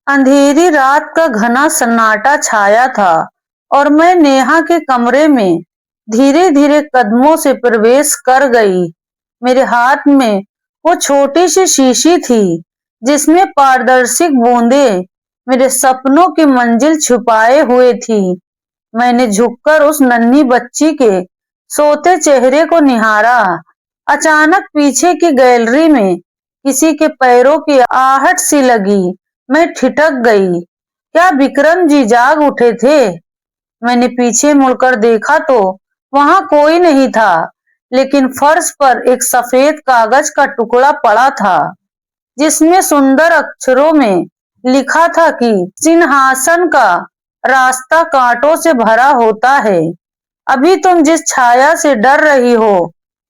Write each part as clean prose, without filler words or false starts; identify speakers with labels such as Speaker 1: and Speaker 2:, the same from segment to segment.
Speaker 1: अंधेरी रात का घना सन्नाटा छाया था और मैं नेहा के कमरे में धीरे धीरे कदमों से प्रवेश कर गई। मेरे हाथ में वो छोटी सी शीशी थी जिसमें पारदर्शी बूंदें मेरे सपनों की मंजिल छुपाए हुए थी। मैंने झुककर उस नन्ही बच्ची के सोते चेहरे को निहारा। अचानक पीछे की गैलरी में किसी के पैरों की आहट सी लगी। मैं ठिठक गई। क्या विक्रम जी जाग उठे थे? मैंने पीछे मुड़कर देखा तो वहां कोई नहीं था, लेकिन फर्श पर एक सफेद कागज का टुकड़ा पड़ा था जिसमें सुंदर अक्षरों में लिखा था कि सिंहासन का रास्ता कांटों से भरा होता है। अभी तुम जिस छाया से डर रही हो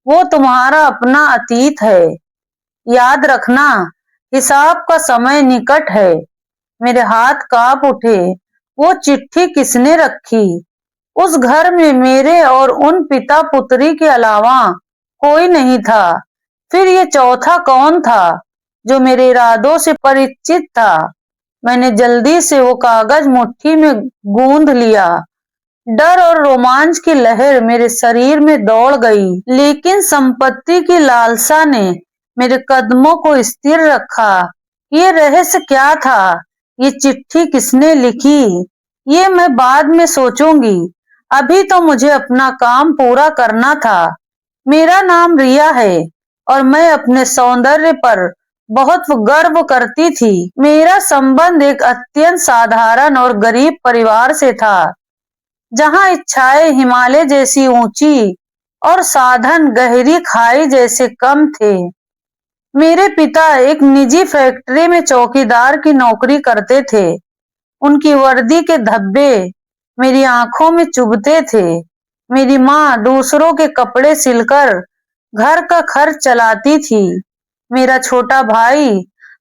Speaker 1: वो तुम्हारा अपना अतीत है। याद रखना, हिसाब का समय निकट है। मेरे हाथ कांप उठे। वो चिट्ठी किसने रखी? उस घर में मेरे और उन पिता पुत्री के अलावा कोई नहीं था। फिर ये चौथा कौन था जो मेरे इरादों से परिचित था? मैंने जल्दी से वो कागज मुट्ठी में गूंथ लिया। डर और रोमांच की लहर मेरे शरीर में दौड़ गई, लेकिन संपत्ति की लालसा ने मेरे कदमों को स्थिर रखा। ये रहस्य क्या था? ये चिट्ठी किसने लिखी? ये मैं बाद में सोचूंगी। अभी तो मुझे अपना काम पूरा करना था। मेरा नाम रिया है और मैं अपने सौंदर्य पर बहुत गर्व करती थी। मेरा संबंध एक अत्यंत साधारण और गरीब परिवार से था, जहां इच्छाएं हिमालय जैसी ऊंची और साधन गहरी खाई जैसे कम थे। मेरे पिता एक निजी फैक्ट्री में चौकीदार की नौकरी करते थे। उनकी वर्दी के धब्बे मेरी आंखों में चुभते थे। मेरी माँ दूसरों के कपड़े सिलकर घर का खर्च चलाती थी। मेरा छोटा भाई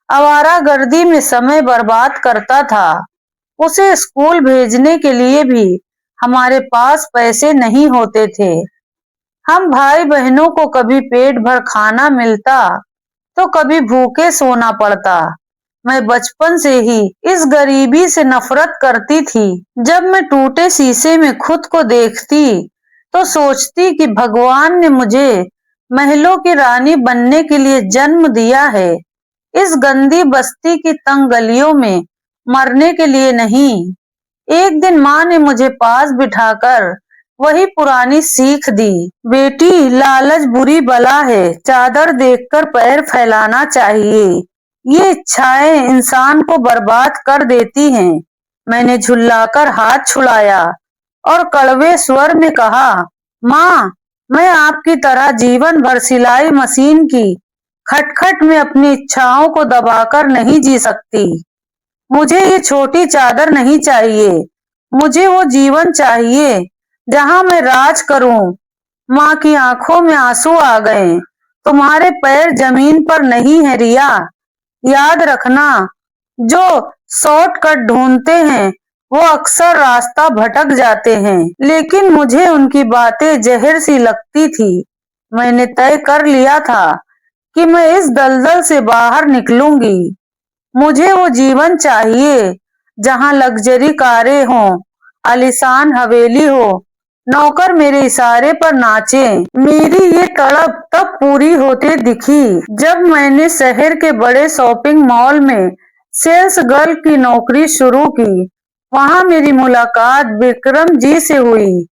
Speaker 1: आवारागर्दी में समय बर्बाद करता था। उसे स्कूल भेजने के लिए भी हमारे पास पैसे नहीं होते थे। हम भाई बहनों को कभी पेट भर खाना मिलता तो कभी भूखे सोना पड़ता। मैं बचपन से ही इस गरीबी से नफरत करती थी। जब मैं टूटे शीशे में खुद को देखती तो सोचती कि भगवान ने मुझे महलों की रानी बनने के लिए जन्म दिया है, इस गंदी बस्ती की तंग गलियों में मरने के लिए नहीं। एक दिन माँ ने मुझे पास बिठाकर वही पुरानी सीख दी, बेटी लालच बुरी बला है, चादर देखकर पैर फैलाना चाहिए। ये इच्छाएं इंसान को बर्बाद कर देती हैं। मैंने झुल्लाकर हाथ छुड़ाया और कड़वे स्वर में कहा, माँ, मैं आपकी तरह जीवन भर सिलाई मशीन की खटखट में अपनी इच्छाओं को दबाकर नहीं जी सकती। मुझे ये छोटी चादर नहीं चाहिए। मुझे वो जीवन चाहिए जहां मैं राज करूं। माँ की आंखों में आंसू आ गए। तुम्हारे पैर जमीन पर नहीं है रिया। याद रखना, जो शॉर्टकट ढूंढते हैं वो अक्सर रास्ता भटक जाते हैं। लेकिन मुझे उनकी बातें जहर सी लगती थी। मैंने तय कर लिया था कि मैं इस दलदल से बाहर निकलूंगी। मुझे वो जीवन चाहिए जहां लग्जरी कारें हों, आलीशान हवेली हो, नौकर मेरे इशारे पर नाचे। मेरी ये तड़प तब पूरी होते दिखी जब मैंने शहर के बड़े शॉपिंग मॉल में सेल्स गर्ल की नौकरी शुरू की। वहां मेरी मुलाकात विक्रम जी से हुई।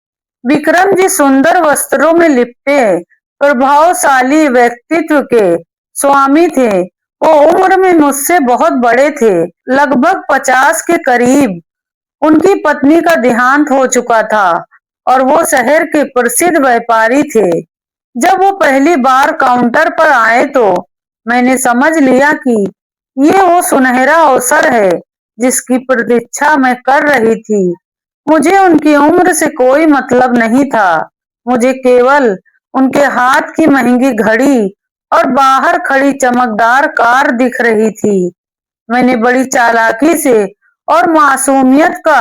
Speaker 1: विक्रम जी सुंदर वस्त्रों में लिपटे प्रभावशाली व्यक्तित्व के स्वामी थे। वो उम्र में मुझसे बहुत बड़े थे, लगभग 50 के करीब। उनकी पत्नी का देहांत हो चुका था और वो शहर के प्रसिद्ध व्यापारी थे। जब वो पहली बार काउंटर पर आए तो मैंने समझ लिया कि ये वो सुनहरा अवसर है जिसकी प्रतीक्षा मैं कर रही थी। मुझे उनकी उम्र से कोई मतलब नहीं था। मुझे केवल उनके हाथ की महंगी घड़ी और बाहर खड़ी चमकदार कार दिख रही थी। मैंने बड़ी चालाकी से और मासूमियत का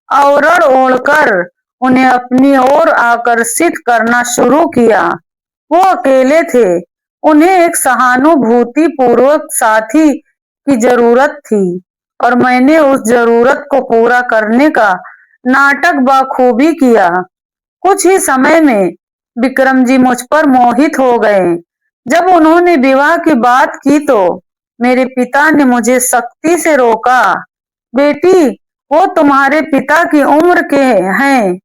Speaker 1: आवरण ओढ़कर उन्हें अपनी ओर आकर्षित करना शुरू किया। वो अकेले थे। उन्हें एक सहानुभूति पूर्वक साथी की जरूरत थी और मैंने उस जरूरत को पूरा करने का नाटक बखूबी किया। कुछ ही समय में विक्रम जी मुझ पर मोहित हो गए। जब उन्होंने विवाह की बात की तो मेरे पिता ने मुझे सख्ती से रोका। बेटी, वो तुम्हारे पिता की उम्र के हैं,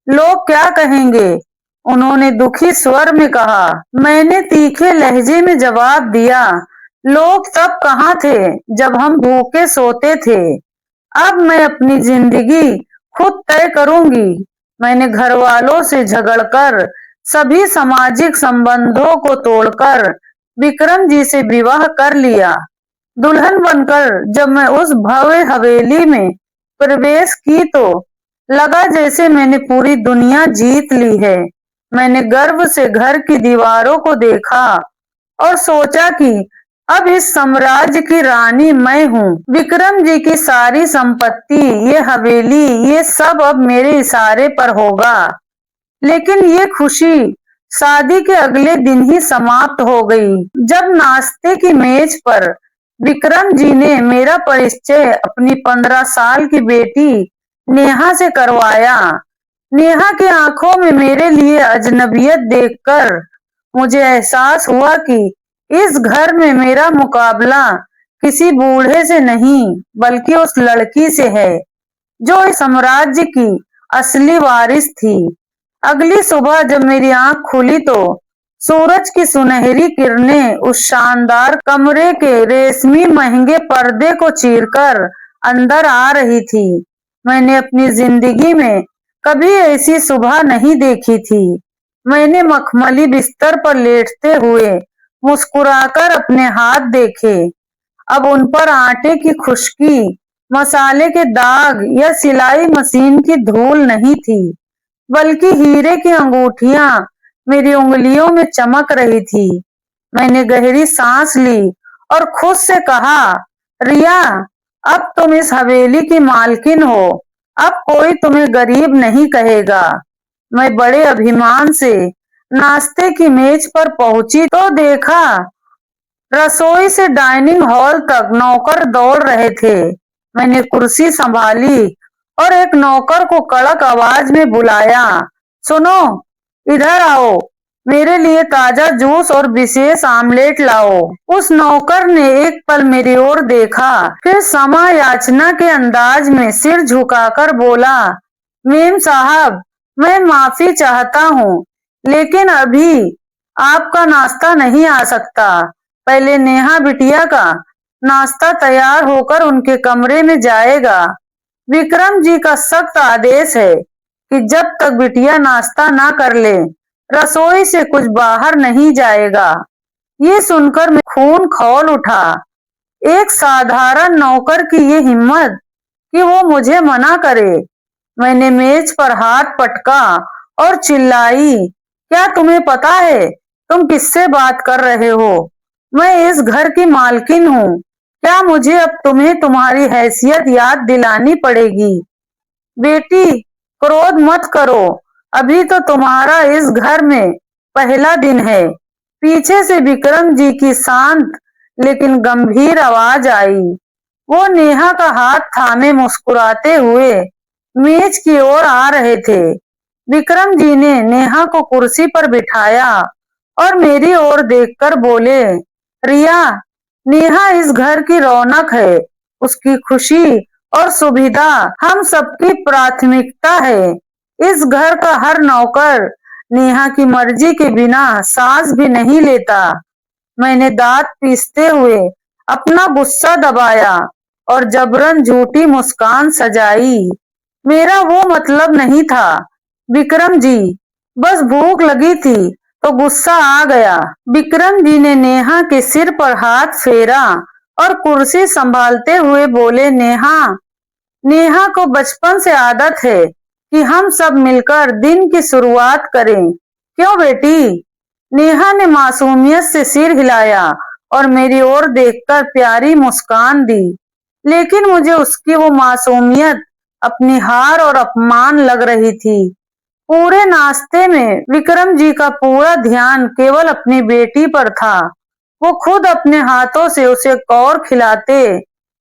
Speaker 1: लोग क्या कहेंगे? उन्होंने दुखी स्वर में कहा। मैंने तीखे लहजे में जवाब दिया, लोग तब कहाँ थे जब हम भूखे सोते थे। अब मैं अपनी जिंदगी खुद तय करूंगी। मैंने घर वालों से झगड़कर, सभी सामाजिक संबंधों को तोड़कर विक्रम जी से विवाह कर लिया। दुल्हन बनकर जब मैं उस भव्य हवेली में प्रवेश की तो लगा जैसे मैंने पूरी दुनिया जीत ली है। मैंने गर्व से घर की दीवारों को देखा और सोचा कि अब इस साम्राज्य की रानी मैं हूँ। विक्रम जी की सारी संपत्ति, ये हवेली, ये सब अब मेरे इशारे पर होगा। लेकिन ये खुशी शादी के अगले दिन ही समाप्त हो गई, जब नाश्ते की मेज पर विक्रम जी ने मेरा परिचय अपनी 15 साल की बेटी नेहा से करवाया। नेहा की आंखों में मेरे लिए अजनबियत देखकर मुझे एहसास हुआ कि इस घर में मेरा मुकाबला किसी बूढ़े से नहीं बल्कि उस लड़की से है जो इस साम्राज्य की असली वारिस थी। अगली सुबह जब मेरी आंख खुली तो सूरज की सुनहरी किरणें उस शानदार कमरे के रेशमी महंगे पर्दे को चीरकर अंदर आ रही थी। मैंने अपनी जिंदगी में कभी ऐसी सुबह नहीं देखी थी। मैंने मखमली बिस्तर पर लेटते हुए मुस्कुराकर अपने हाथ देखे। अब उन पर आटे की खुशकी, मसाले के दाग या सिलाई मशीन की धूल नहीं थी, बल्कि हीरे की अंगूठियां मेरी उंगलियों में चमक रही थी। मैंने गहरी सांस ली और खुद से कहा, रिया, अब तुम इस हवेली की मालकिन हो। अब कोई तुम्हें गरीब नहीं कहेगा। मैं बड़े अभिमान से नाश्ते की मेज पर पहुंची तो देखा रसोई से डाइनिंग हॉल तक नौकर दौड़ रहे थे। मैंने कुर्सी संभाली और एक नौकर को कड़क आवाज में बुलाया, सुनो, इधर आओ, मेरे लिए ताजा जूस और विशेष आमलेट लाओ। उस नौकर ने एक पल मेरी ओर देखा, फिर क्षमा याचना के अंदाज में सिर झुकाकर बोला, मेम साहब, मैं माफी चाहता हूँ, लेकिन अभी आपका नाश्ता नहीं आ सकता। पहले नेहा बिटिया का नाश्ता तैयार होकर उनके कमरे में जाएगा। विक्रम जी का सख्त आदेश है कि जब तक बिटिया नाश्ता ना कर ले, रसोई से कुछ बाहर नहीं जाएगा। ये सुनकर मैं खून खौल उठा। एक साधारण नौकर की ये हिम्मत कि वो मुझे मना करे। मैंने मेज पर हाथ पटका और चिल्लाई, क्या तुम्हें पता है तुम किससे बात कर रहे हो? मैं इस घर की मालकिन हूँ। क्या मुझे अब तुम्हें तुम्हारी हैसियत याद दिलानी पड़ेगी? बेटी, क्रोध मत करो, अभी तो तुम्हारा इस घर में पहला दिन है। पीछे से विक्रम जी की शांत लेकिन गंभीर आवाज आई। वो नेहा का हाथ थामे मुस्कुराते हुए मेज की ओर आ रहे थे। विक्रम जी ने नेहा को कुर्सी पर बिठाया और मेरी ओर देखकर बोले, रिया, नेहा इस घर की रौनक है। उसकी खुशी और सुविधा हम सबकी प्राथमिकता है। इस घर का हर नौकर नेहा की मर्जी के बिना सांस भी नहीं लेता। मैंने दांत पीसते हुए अपना गुस्सा दबाया और जबरन झूठी मुस्कान सजाई। मेरा वो मतलब नहीं था विक्रम जी, बस भूख लगी थी तो गुस्सा आ गया। विक्रम जी ने नेहा के सिर पर हाथ फेरा और कुर्सी संभालते हुए बोले, नेहा, नेहा को बचपन से आदत है कि हम सब मिलकर दिन की शुरुआत करें। क्यों बेटी? नेहा ने मासूमियत से सिर हिलाया और मेरी ओर देखकर प्यारी मुस्कान दी, लेकिन मुझे उसकी वो मासूमियत अपनी हार और अपमान लग रही थी। पूरे नाश्ते में विक्रम जी का पूरा ध्यान केवल अपनी बेटी पर था। वो खुद अपने हाथों से उसे कौर खिलाते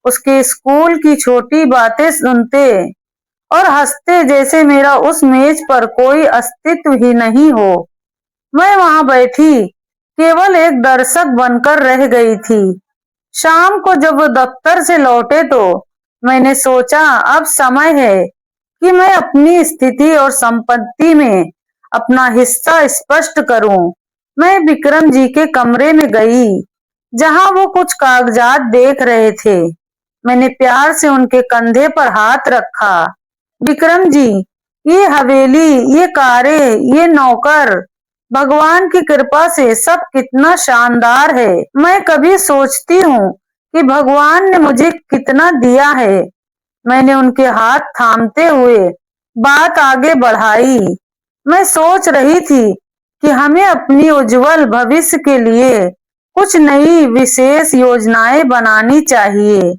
Speaker 1: उसके स्कूल की छोटी बातें सुनते और हंसते जैसे मेरा उस मेज पर कोई अस्तित्व ही नहीं हो। मैं वहां बैठी केवल एक दर्शक बनकर रह गई थी। शाम को जब वो दफ्तर से लौटे तो मैंने सोचा अब समय है कि मैं अपनी स्थिति और संपत्ति में अपना हिस्सा स्पष्ट करूं। मैं विक्रम जी के कमरे में गई, जहां वो कुछ कागजात देख रहे थे। मैंने प्यार से उनके कंधे पर हाथ रखा। विक्रम जी, ये हवेली, ये कारें, ये नौकर, भगवान की कृपा से सब कितना शानदार है। मैं कभी सोचती हूँ कि भगवान ने मुझे कितना दिया है। मैंने उनके हाथ थामते हुए बात आगे बढ़ाई। मैं सोच रही थी कि हमें अपनी उज्जवल भविष्य के लिए कुछ नई विशेष योजनाएं बनानी चाहिए।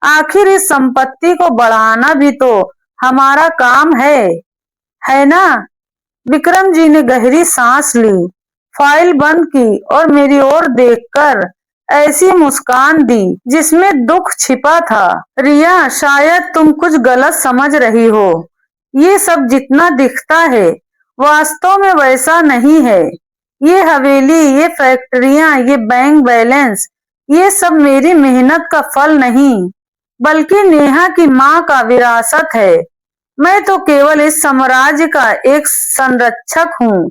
Speaker 1: आखिर इस संपत्ति को बढ़ाना भी तो हमारा काम है ना? विक्रम जी ने गहरी सांस ली, फाइल बंद की और मेरी ओर देखकर ऐसी मुस्कान दी जिसमें दुख छिपा था। रिया, शायद तुम कुछ गलत समझ रही हो। ये सब जितना दिखता है वास्तव में वैसा नहीं है। ये हवेली, ये फैक्ट्रियां, ये बैंक बैलेंस, ये सब मेरी मेहनत का फल नहीं बल्कि नेहा की माँ का विरासत है। मैं तो केवल इस साम्राज्य का एक संरक्षक हूँ।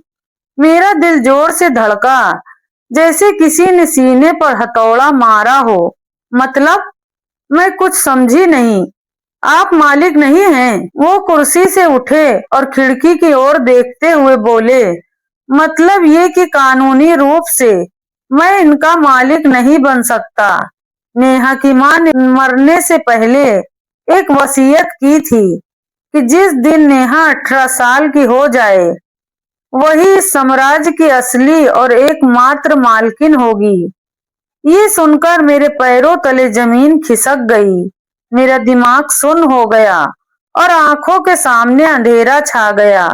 Speaker 1: मेरा दिल जोर से धड़का, जैसे किसी ने सीने पर हथौड़ा मारा हो। मतलब? मैं कुछ समझी नहीं। आप मालिक नहीं हैं? वो कुर्सी से उठे और खिड़की की ओर देखते हुए बोले, मतलब ये कि कानूनी रूप से मैं इनका मालिक नहीं बन सकता। नेहा की माँ ने मरने से पहले एक वसीयत की थी कि जिस दिन नेहा 18 साल की हो जाए वही इस साम्राज्य की असली और एकमात्र मालकिन होगी। ये सुनकर मेरे पैरों तले जमीन खिसक गई। मेरा दिमाग सुन्न हो गया और आंखों के सामने अंधेरा छा गया।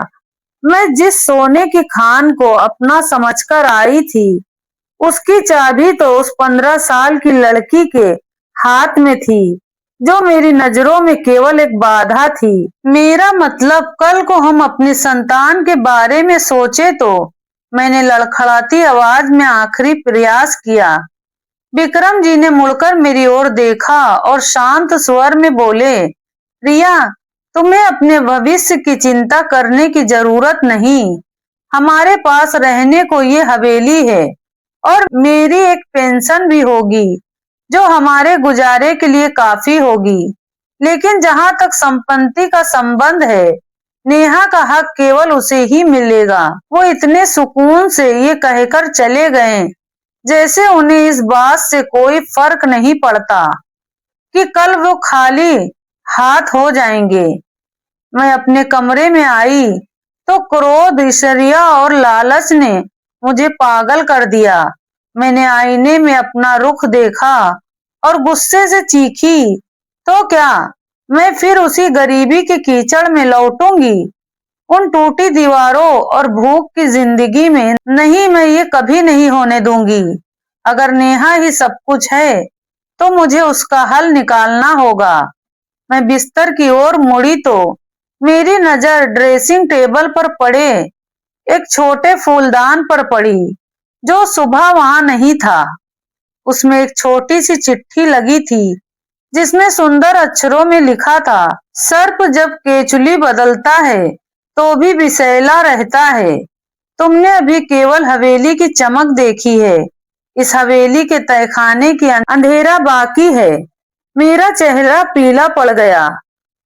Speaker 1: मैं जिस सोने की खान को अपना समझकर आई थी उसकी चाबी तो उस 15 साल की लड़की के हाथ में थी, जो मेरी नजरों में केवल एक बाधा थी। मेरा मतलब, कल को हम अपनी संतान के बारे में सोचे तो। मैंने लड़खड़ाती आवाज में आखिरी प्रयास किया। विक्रम जी ने मुड़कर मेरी ओर देखा और शांत स्वर में बोले, रिया, तुम्हें अपने भविष्य की चिंता करने की जरूरत नहीं। हमारे पास रहने को ये हवेली है और मेरी एक पेंशन भी होगी जो हमारे गुजारे के लिए काफी होगी। लेकिन जहां तक संपत्ति का संबंध है, नेहा का हक केवल उसे ही मिलेगा। वो इतने सुकून से ये कहकर चले गए जैसे उन्हें इस बात से कोई फर्क नहीं पड़ता कि कल वो खाली हाथ हो जाएंगे। मैं अपने कमरे में आई तो क्रोध, ईर्ष्या और लालच ने मुझे पागल कर दिया। मैंने आईने में अपना रुख देखा और गुस्से से चीखी, तो क्या मैं फिर उसी गरीबी के कीचड़ में लौटूंगी, उन टूटी दीवारों और भूख की जिंदगी में? नहीं, मैं ये कभी नहीं होने दूंगी। अगर नेहा ही सब कुछ है तो मुझे उसका हल निकालना होगा। मैं बिस्तर की ओर मुड़ी तो मेरी नजर ड्रेसिंग टेबल पर पड़े एक छोटे फूलदान पर पड़ी जो सुबह वहां नहीं था। उसमें एक छोटी सी चिट्ठी लगी थी जिसमें सुंदर अक्षरों में लिखा था, सर्प जब केचुली बदलता है तो भी विषैला रहता है। तुमने अभी केवल हवेली की चमक देखी है, इस हवेली के तहखाने की अंधेरा बाकी है। मेरा चेहरा पीला पड़ गया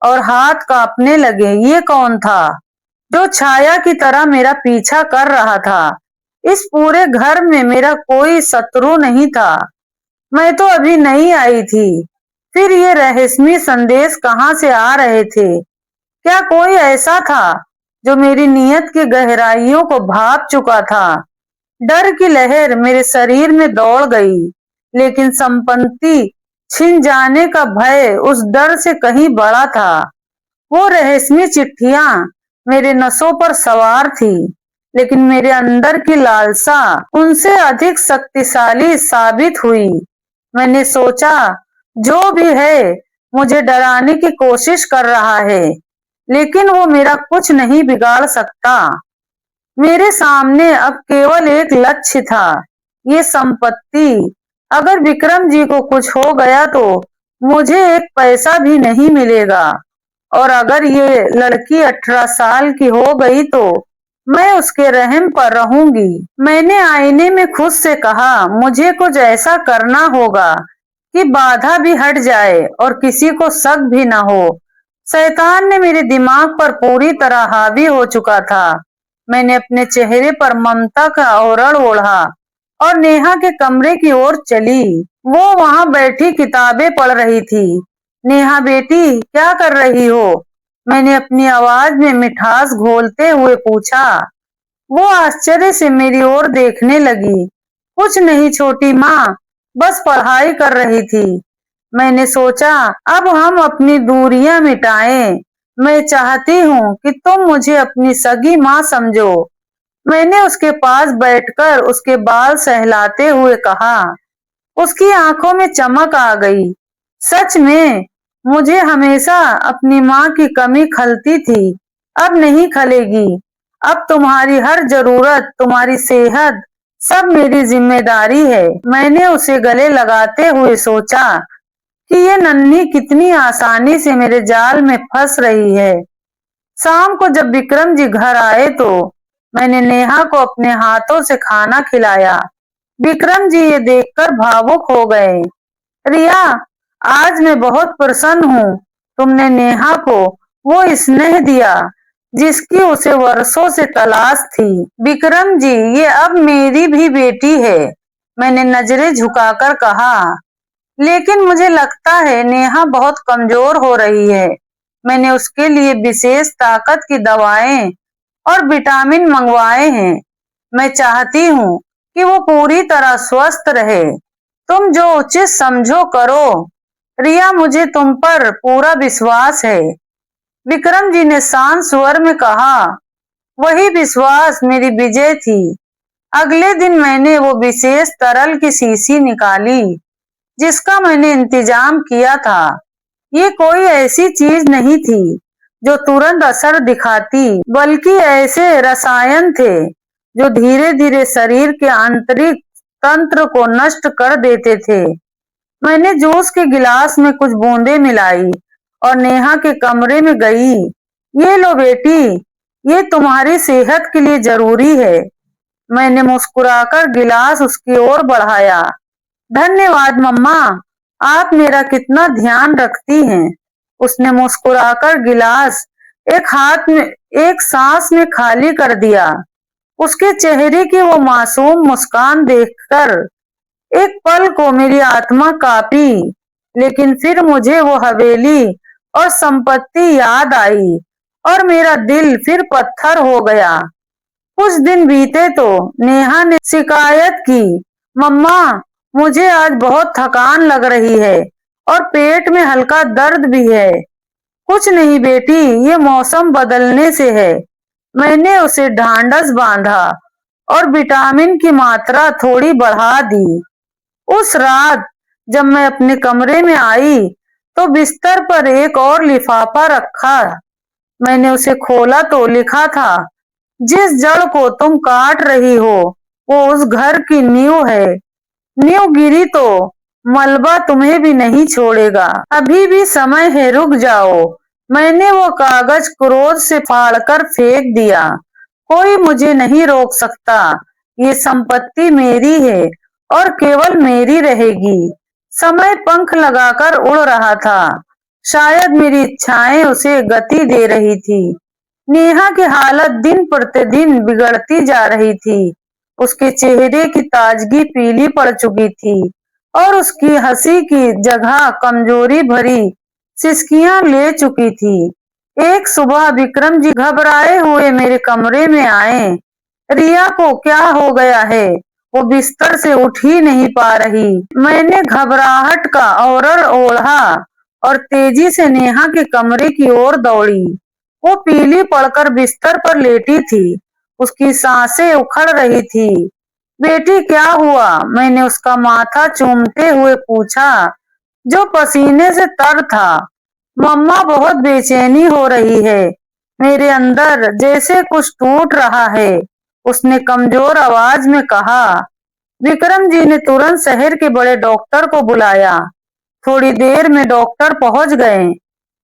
Speaker 1: और हाथ कांपने लगे। ये कौन था जो छाया की तरह मेरा पीछा कर रहा था? इस पूरे घर में मेरा कोई शत्रु नहीं था। मैं तो अभी नई आई थी। फिर ये रहस्यमय संदेश कहाँ से आ रहे थे? क्या कोई ऐसा था जो मेरी नीयत की गहराइयों को भाप चुका था? डर की लहर मेरे शरीर में दौड़ गई, लेकिन संपत्ति छिन जाने का भय उस डर से कहीं बड़ा था। वो रहस्यमय चिट्ठियां मेरे नसों पर सवार थी, लेकिन मेरे अंदर की लालसा उनसे अधिक शक्तिशाली साबित हुई। मैंने सोचा जो भी है मुझे डराने की कोशिश कर रहा है, लेकिन वो मेरा कुछ नहीं बिगाड़ सकता। मेरे सामने अब केवल एक लक्ष्य था, ये संपत्ति। अगर विक्रम जी को कुछ हो गया तो मुझे एक पैसा भी नहीं मिलेगा, और अगर ये लड़की 18 साल की हो गई तो मैं उसके रहम पर रहूंगी। मैंने आईने में खुद से कहा, मुझे कुछ ऐसा करना होगा कि बाधा भी हट जाए और किसी को शक भी न हो। शैतान ने मेरे दिमाग पर पूरी तरह हावी हो चुका था। मैंने अपने चेहरे पर ममता का आवरण ओढ़ा और नेहा के कमरे की ओर चली। वो वहां बैठी किताबें पढ़ रही थी। नेहा बेटी, क्या कर रही हो? मैंने अपनी आवाज में मिठास घोलते हुए पूछा। वो आश्चर्य से मेरी ओर देखने लगी। कुछ नहीं छोटी माँ, बस पढ़ाई कर रही थी। मैंने सोचा, अब हम अपनी दूरियां मिटाएं। मैं चाहती हूँ कि तुम मुझे अपनी सगी माँ समझो। मैंने उसके पास बैठकर उसके बाल सहलाते हुए कहा। उसकी आंखों में चमक आ गई। सच में मुझे हमेशा अपनी माँ की कमी खलती थी, अब नहीं खलेगी। अब तुम्हारी हर जरूरत, तुम्हारी सेहत, सब मेरी जिम्मेदारी है। मैंने उसे गले लगाते हुए सोचा कि ये नन्ही कितनी आसानी से मेरे जाल में फंस रही है। शाम को जब विक्रम जी घर आए तो मैंने नेहा को अपने हाथों से खाना खिलाया। विक्रम जी ये देखकर भावुक हो गए। रिया, आज मैं बहुत प्रसन्न हूँ। तुमने नेहा को वो स्नेह दिया जिसकी उसे वर्षों से तलाश थी। विक्रम जी, ये अब मेरी भी बेटी है, मैंने नजरें झुकाकर कहा। लेकिन मुझे लगता है नेहा बहुत कमजोर हो रही है। मैंने उसके लिए विशेष ताकत की दवाएं और विटामिन मंगवाए हैं। मैं चाहती हूँ कि वो पूरी तरह स्वस्थ रहे। तुम जो उचित समझो करो। रिया, मुझे तुम पर पूरा विश्वास है, विक्रम जी ने शांत स्वर में कहा। वही विश्वास मेरी विजय थी। अगले दिन मैंने वो विशेष तरल की शीशी निकाली जिसका मैंने इंतजाम किया था। ये कोई ऐसी चीज नहीं थी जो तुरंत असर दिखाती, बल्कि ऐसे रसायन थे जो धीरे धीरे शरीर के आंतरिक तंत्र को नष्ट कर देते थे। मैंने जूस के गिलास में कुछ बूंदें मिलाई और नेहा के कमरे में गई। ये लो बेटी, ये तुम्हारी सेहत के लिए जरूरी है। मैंने मुस्कुराकर गिलास उसकी ओर बढ़ाया। धन्यवाद मम्मा, आप मेरा कितना ध्यान रखती हैं। उसने मुस्कुराकर गिलास एक सांस में खाली कर दिया। उसके चेहरे की वो मासूम मुस्कान देखकर एक पल को मेरी आत्मा कांपी, लेकिन फिर मुझे वो हवेली और संपत्ति याद आई और मेरा दिल फिर पत्थर हो गया। कुछ दिन बीते तो नेहा ने शिकायत की, मम्मा, मुझे आज बहुत थकान लग रही है और पेट में हल्का दर्द भी है। कुछ नहीं बेटी, ये मौसम बदलने से है। मैंने उसे ढांढस बांधा और विटामिन की मात्रा थोड़ी बढ़ा दी। उस रात जब मैं अपने कमरे में आई तो बिस्तर पर एक और लिफाफा रखा। मैंने उसे खोला तो लिखा था, जिस जड़ को तुम काट रही हो वो उस घर की नींव है। नींव गिरी तो मलबा तुम्हें भी नहीं छोड़ेगा। अभी भी समय है, रुक जाओ। मैंने वो कागज क्रोध से फाड़कर फेंक दिया। कोई मुझे नहीं रोक सकता। ये संपत्ति मेरी है और केवल मेरी रहेगी। समय पंख लगाकर उड़ रहा था। शायद मेरी इच्छाएं उसे गति दे रही थी। नेहा की हालत दिन प्रतिदिन बिगड़ती जा रही थी। उसके चेहरे की ताजगी पीली पड़ चुकी थी और उसकी हंसी की जगह कमजोरी भरी सिसकियां ले चुकी थी। एक सुबह विक्रम जी घबराए हुए मेरे कमरे में आए। रिया को क्या हो गया है? वो बिस्तर से उठ ही नहीं पा रही। मैंने घबराहट का आवरण ओढ़ा और तेजी से नेहा के कमरे की ओर दौड़ी। वो पीली पड़कर बिस्तर पर लेटी थी। उसकी सांसें उखड़ रही थी। बेटी, क्या हुआ? मैंने उसका माथा चूमते हुए पूछा। जो पसीने से तर था। मम्मा बहुत बेचैनी हो रही है, मेरे अंदर जैसे कुछ टूट रहा है, उसने कमजोर आवाज में कहा। विक्रम जी ने तुरंत शहर के बड़े डॉक्टर को बुलाया। थोड़ी देर में डॉक्टर पहुंच गए।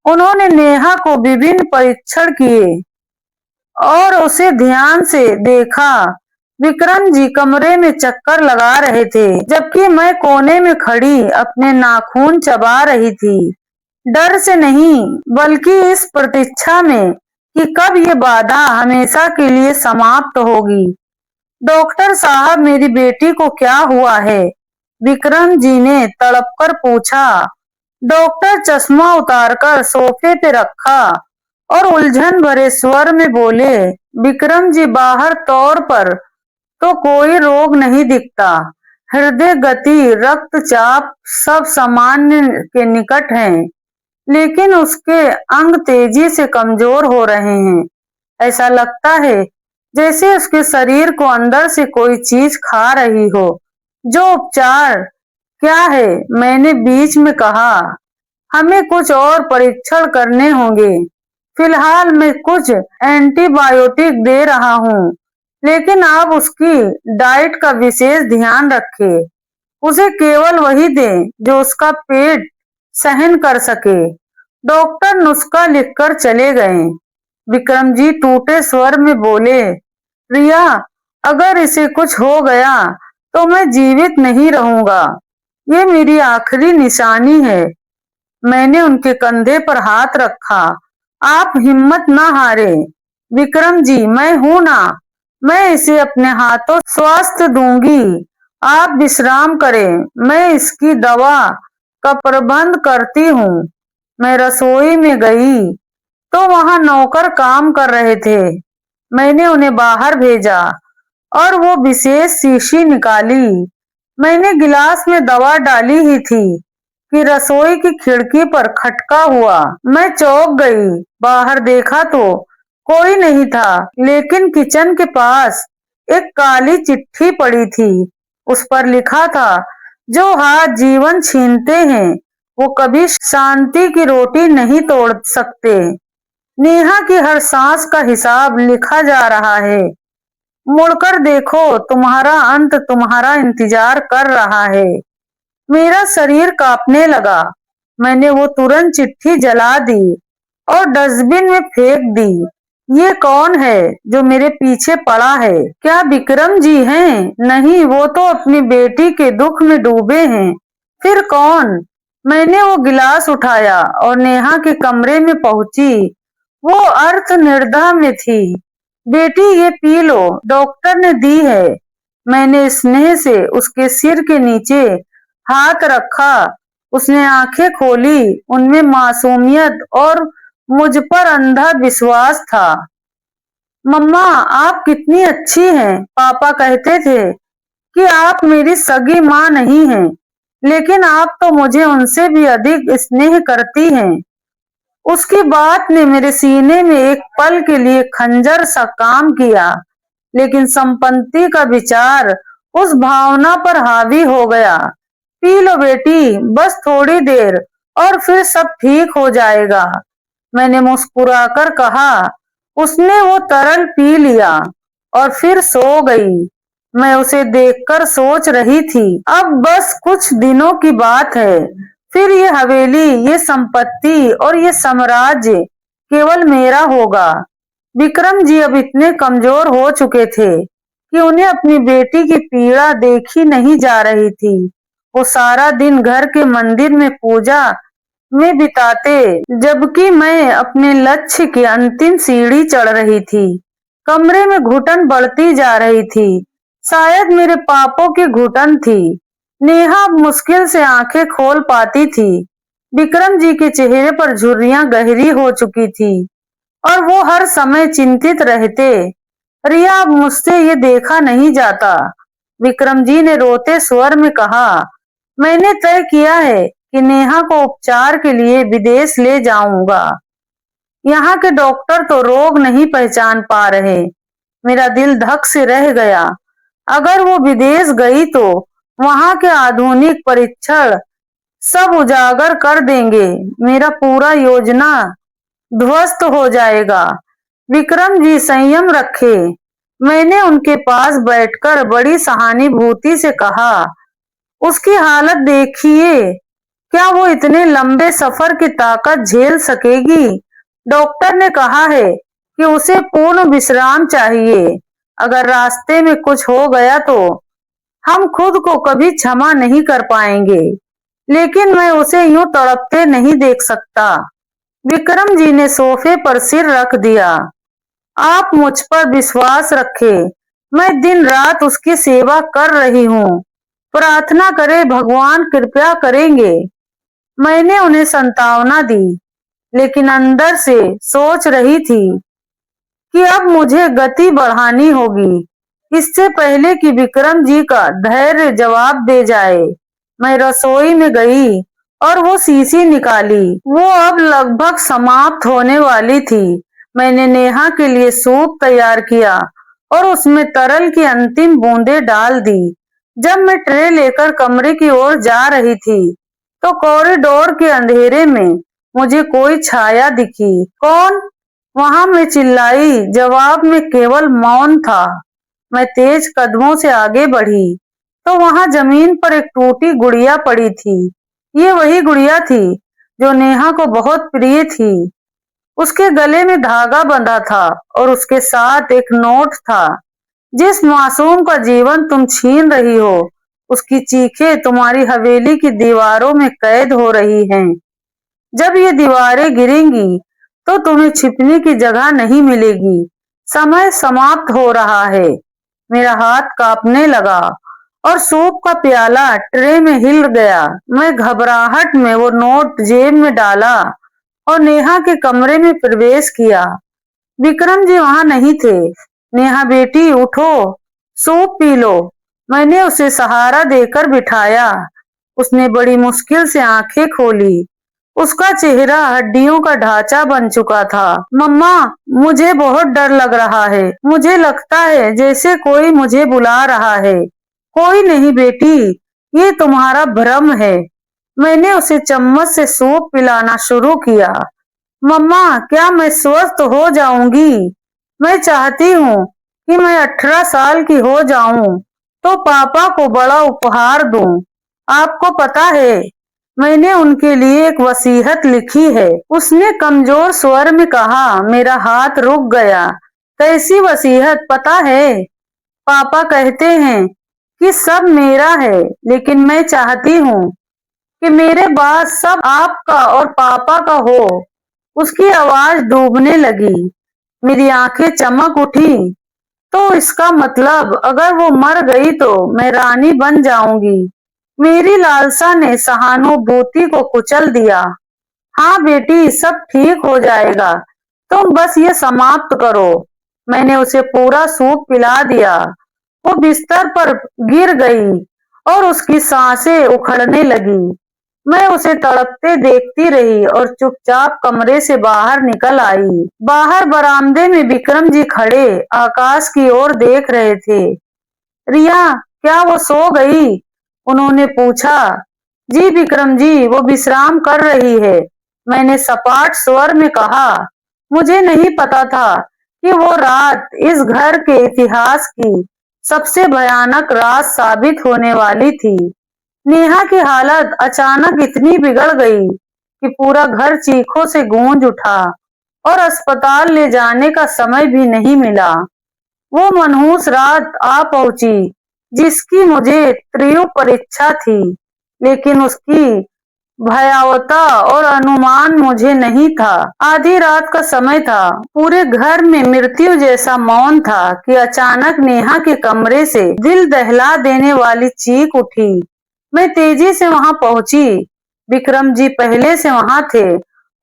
Speaker 1: उन्होंने नेहा को विभिन्न परीक्षण किए और उसे ध्यान से देखा। विक्रम जी कमरे में चक्कर लगा रहे थे, जबकि मैं कोने में खड़ी अपने नाखून चबा रही थी। डर से नहीं, बल्कि इस प्रतीक्षा में कि कब ये बाधा हमेशा के लिए समाप्त होगी। डॉक्टर साहब, मेरी बेटी को क्या हुआ है? विक्रम जी ने तड़पकर पूछा। डॉक्टर चश्मा उतारकर सोफे पे रखा और उलझन भरे स्वर में बोले, विक्रम जी, बाहर तौर पर तो कोई रोग नहीं दिखता। हृदय गति, रक्तचाप सब सामान्य के निकट हैं, लेकिन उसके अंग तेजी से कमजोर हो रहे हैं। ऐसा लगता है जैसे उसके शरीर को अंदर से कोई चीज खा रही हो। जो उपचार क्या है? मैंने बीच में कहा। हमें कुछ और परीक्षण करने होंगे। फिलहाल मैं कुछ एंटीबायोटिक दे रहा हूँ, लेकिन आप उसकी डाइट का विशेष ध्यान रखें। उसे केवल वही दें जो उसका पेट सहन कर सके। डॉक्टर नुस्खा लिखकर चले गए। विक्रम जी टूटे स्वर में बोले, रिया, अगर इसे कुछ हो गया तो मैं जीवित नहीं रहूंगा। ये मेरी आखिरी निशानी है। मैंने उनके कंधे पर हाथ रखा। आप हिम्मत ना हारे विक्रम जी, मैं हूं ना। मैं इसे अपने हाथों स्वास्थ्य दूंगी। आप विश्राम करें, मैं इसकी दवा का प्रबंध करती हूँ। मैं रसोई में गई तो वहां नौकर काम कर रहे थे। मैंने उन्हें बाहर भेजा और वो विशेष शीशी निकाली। मैंने गिलास में दवा डाली ही थी कि रसोई की खिड़की पर खटका हुआ। मैं चौंक गई। बाहर देखा तो कोई नहीं था, लेकिन किचन के पास एक काली चिट्ठी पड़ी थी। उस पर लिखा था, जो हाथ जीवन छीनते हैं वो कभी शांति की रोटी नहीं तोड़ सकते। नेहा की हर सांस का हिसाब लिखा जा रहा है। मुड़कर देखो, तुम्हारा अंत तुम्हारा इंतजार कर रहा है। मेरा शरीर कांपने लगा। मैंने वो तुरंत चिट्ठी जला दी और डस्टबिन में फेंक दी। ये कौन है जो मेरे पीछे पड़ा है? क्या विक्रम जी हैं? नहीं, वो तो अपनी बेटी के दुख में डूबे हैं। फिर कौन? मैंने वो गिलास उठाया और नेहा के कमरे में पहुंची। वो अर्थ निर्धा में थी। बेटी, ये पी लो, डॉक्टर ने दी है। मैंने स्नेह से उसके सिर के नीचे हाथ रखा। उसने आंखें खोली। उनमें मासूमियत और मुझ पर अंधा विश्वास था। मम्मा, आप कितनी अच्छी हैं। पापा कहते थे कि आप मेरी सगी माँ नहीं हैं, लेकिन आप तो मुझे उनसे भी अधिक स्नेह करती हैं। उसकी बात ने मेरे सीने में एक पल के लिए खंजर सा काम किया, लेकिन संपत्ति का विचार उस भावना पर हावी हो गया। पी लो बेटी, बस थोड़ी देर और फिर सब ठीक हो जाएगा, मैंने मुस्कुराकर कहा। उसने वो तरल पी लिया और फिर सो गई। मैं उसे देखकर सोच रही थी, अब बस कुछ दिनों की बात है, फिर ये हवेली, ये संपत्ति और ये साम्राज्य केवल मेरा होगा। विक्रम जी अब इतने कमजोर हो चुके थे कि उन्हें अपनी बेटी की पीड़ा देखी नहीं जा रही थी। वो सारा दिन घर के मंदिर में पूजा में बिताते, जबकि मैं अपने लक्ष्य की अंतिम सीढ़ी चढ़ रही थी। कमरे में घुटन बढ़ती जा रही थी। शायद मेरे पापों की घुटन थी। नेहा अब मुश्किल से आंखें खोल पाती थी। विक्रम जी के चेहरे पर झुर्रियां गहरी हो चुकी थी और वो हर समय चिंतित रहते। रिया, अब मुझसे ये देखा नहीं जाता, विक्रम जी ने रोते स्वर में कहा। मैंने तय किया है कि नेहा को उपचार के लिए विदेश ले जाऊंगा। यहाँ के डॉक्टर तो रोग नहीं पहचान पा रहे। मेरा दिल धक से रह गया। अगर वो विदेश गई तो वहां के आधुनिक परीक्षण सब उजागर कर देंगे, मेरा पूरा योजना ध्वस्त हो जाएगा। विक्रम जी संयम रखे। मैंने उनके पास बैठकर बड़ी सहानुभूति से कहा, उसकी हालत देखिए, क्या वो इतने लंबे सफर की ताकत झेल सकेगी? डॉक्टर ने कहा है कि उसे पूर्ण विश्राम चाहिए। अगर रास्ते में कुछ हो गया तो हम खुद को कभी क्षमा नहीं कर पाएंगे। लेकिन मैं उसे यूं तड़पते नहीं देख सकता। विक्रम जी ने सोफे पर सिर रख दिया। आप मुझ पर विश्वास रखें, मैं दिन रात उसकी सेवा कर रही हूँ। प्रार्थना करें, भगवान कृपा करेंगे। मैंने उन्हें सांत्वना दी, लेकिन अंदर से सोच रही थी कि अब मुझे गति बढ़ानी होगी, इससे पहले कि विक्रम जी का धैर्य जवाब दे जाए। मैं रसोई में गई और वो शीशी निकाली। वो अब लगभग समाप्त होने वाली थी। मैंने नेहा के लिए सूप तैयार किया और उसमें तरल की अंतिम बूंदें डाल दी। जब मैं ट्रे लेकर कमरे की ओर जा रही थी, तो कॉरिडोर के अंधेरे में मुझे कोई छाया दिखी। कौन? वहां मैं चिल्लाई। जवाब में केवल मौन था। मैं तेज कदमों से आगे बढ़ी तो वहां जमीन पर एक टूटी गुड़िया पड़ी थी। ये वही गुड़िया थी जो नेहा को बहुत प्रिय थी। उसके गले में धागा बंधा था और उसके साथ एक नोट था, जिस मासूम का जीवन तुम छीन रही हो, उसकी चीखें तुम्हारी हवेली की दीवारों में कैद हो रही हैं। जब ये दीवारें गिरेंगी तो तुम्हें छिपने की जगह नहीं मिलेगी। समय समाप्त हो रहा है। मेरा हाथ कांपने लगा और सूप का प्याला ट्रे में हिल गया। मैं घबराहट में वो नोट जेब में डाला और नेहा के कमरे में प्रवेश किया। विक्रम जी वहां नहीं थे। नेहा बेटी उठो, सूप पी लो। मैंने उसे सहारा देकर बिठाया। उसने बड़ी मुश्किल से आंखें खोली। उसका चेहरा हड्डियों का ढांचा बन चुका था। मम्मा, मुझे बहुत डर लग रहा है। मुझे लगता है जैसे कोई मुझे बुला रहा है। कोई नहीं बेटी, ये तुम्हारा भ्रम है। मैंने उसे चम्मच से सूप पिलाना शुरू किया। मम्मा, क्या मैं स्वस्थ हो जाऊंगी? मैं चाहती हूँ कि मैं 18 साल की हो जाऊं तो पापा को बड़ा उपहार दूं। आपको पता है, मैंने उनके लिए एक वसीयत लिखी है। उसने कमजोर स्वर में कहा। मेरा हाथ रुक गया। कैसी वसीयत पता है? पापा कहते हैं कि सब मेरा है, लेकिन मैं चाहती हूँ कि मेरे बाद सब आपका और पापा का हो। उसकी आवाज डूबने लगी। मेरी आंखें चमक उठी। तो इसका मतलब अगर वो मर गई तो मैं रानी बन जाऊंगी। मेरी लालसा ने सहानुभूति को कुचल दिया। हाँ बेटी, सब ठीक हो जाएगा, तुम बस ये समाप्त करो। मैंने उसे पूरा सूप पिला दिया। वो बिस्तर पर गिर गई और उसकी सांसें उखड़ने लगी। मैं उसे तड़पते देखती रही और चुपचाप कमरे से बाहर निकल आई। बाहर बरामदे में विक्रम जी खड़े आकाश की ओर देख रहे थे। रिया, क्या वो सो गई? उन्होंने पूछा। जी विक्रम जी, वो विश्राम कर रही है। मैंने सपाट स्वर में कहा। मुझे नहीं पता था कि वो रात इस घर के इतिहास की सबसे भयानक रात साबित होने वाली थी। नेहा की हालत अचानक इतनी बिगड़ गई कि पूरा घर चीखों से गूंज उठा और अस्पताल ले जाने का समय भी नहीं मिला। वो मनहूस रात आ पहुंची जिसकी मुझे तीव्र परीक्षा थी, लेकिन उसकी भयावता और अनुमान मुझे नहीं था। आधी रात का समय था। पूरे घर में मृत्यु जैसा मौन था कि अचानक नेहा के कमरे से दिल दहला देने वाली चीख उठी। मैं तेजी से वहां पहुंची। विक्रम जी पहले से वहां थे